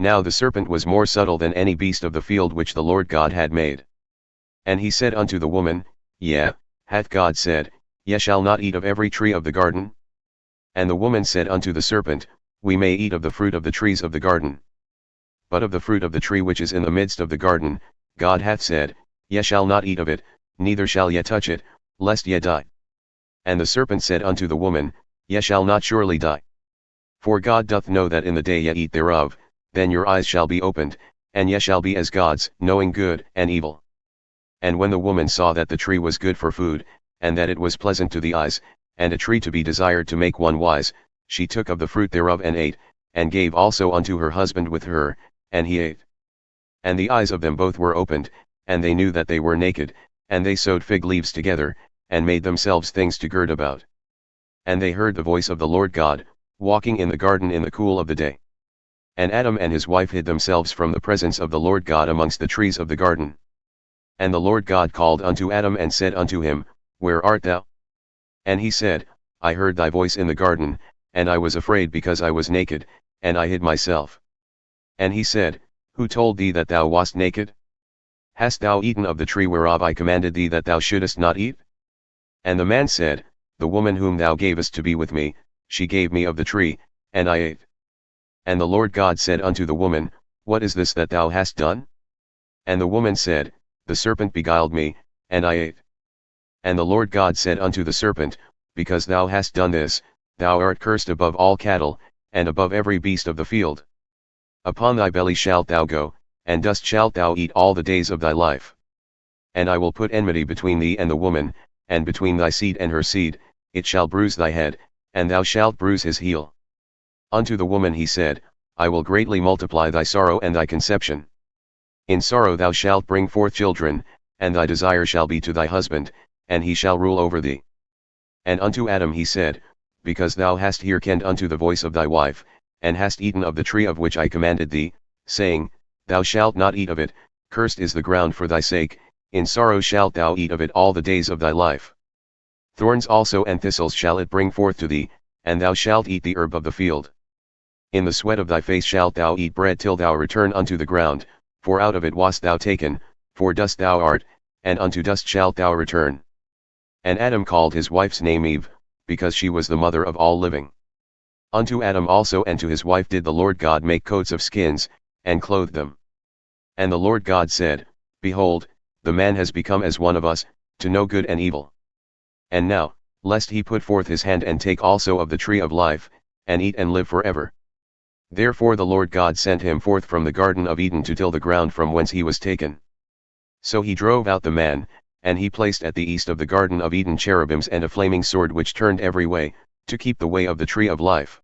Now the serpent was more subtle than any beast of the field which the Lord God had made. And he said unto the woman, Yea, hath God said, Ye shall not eat of every tree of the garden? And the woman said unto the serpent, We may eat of the fruit of the trees of the garden. But of the fruit of the tree which is in the midst of the garden, God hath said, Ye shall not eat of it, neither shall ye touch it, lest ye die. And the serpent said unto the woman, Ye shall not surely die. For God doth know that in the day ye eat thereof, then your eyes shall be opened, and ye shall be as gods, knowing good and evil. And when the woman saw that the tree was good for food, and that it was pleasant to the eyes, and a tree to be desired to make one wise, she took of the fruit thereof and ate, and gave also unto her husband with her, and he ate. And the eyes of them both were opened, and they knew that they were naked, and they sewed fig leaves together, and made themselves things to gird about. And they heard the voice of the Lord God, walking in the garden in the cool of the day. And Adam and his wife hid themselves from the presence of the Lord God amongst the trees of the garden. And the Lord God called unto Adam and said unto him, Where art thou? And he said, I heard thy voice in the garden, and I was afraid because I was naked, and I hid myself. And he said, Who told thee that thou wast naked? Hast thou eaten of the tree whereof I commanded thee that thou shouldest not eat? And the man said, The woman whom thou gavest to be with me, she gave me of the tree, and I ate. And the Lord God said unto the woman, What is this that thou hast done? And the woman said, The serpent beguiled me, and I ate. And the Lord God said unto the serpent, Because thou hast done this, thou art cursed above all cattle, and above every beast of the field. Upon thy belly shalt thou go, and dust shalt thou eat all the days of thy life. And I will put enmity between thee and the woman, and between thy seed and her seed, it shall bruise thy head, and thou shalt bruise his heel. Unto the woman he said, I will greatly multiply thy sorrow and thy conception. In sorrow thou shalt bring forth children, and thy desire shall be to thy husband, and he shall rule over thee. And unto Adam he said, Because thou hast hearkened unto the voice of thy wife, and hast eaten of the tree of which I commanded thee, saying, Thou shalt not eat of it, cursed is the ground for thy sake, in sorrow shalt thou eat of it all the days of thy life. Thorns also and thistles shall it bring forth to thee, and thou shalt eat the herb of the field. In the sweat of thy face shalt thou eat bread till thou return unto the ground, for out of it wast thou taken, for dust thou art, and unto dust shalt thou return. And Adam called his wife's name Eve, because she was the mother of all living. Unto Adam also and to his wife did the Lord God make coats of skins, and clothed them. And the Lord God said, Behold, the man has become as one of us, to know good and evil. And now, lest he put forth his hand and take also of the tree of life, and eat and live forever. Therefore the Lord God sent him forth from the garden of Eden to till the ground from whence he was taken. So he drove out the man, and he placed at the east of the garden of Eden cherubims and a flaming sword which turned every way, to keep the way of the tree of life.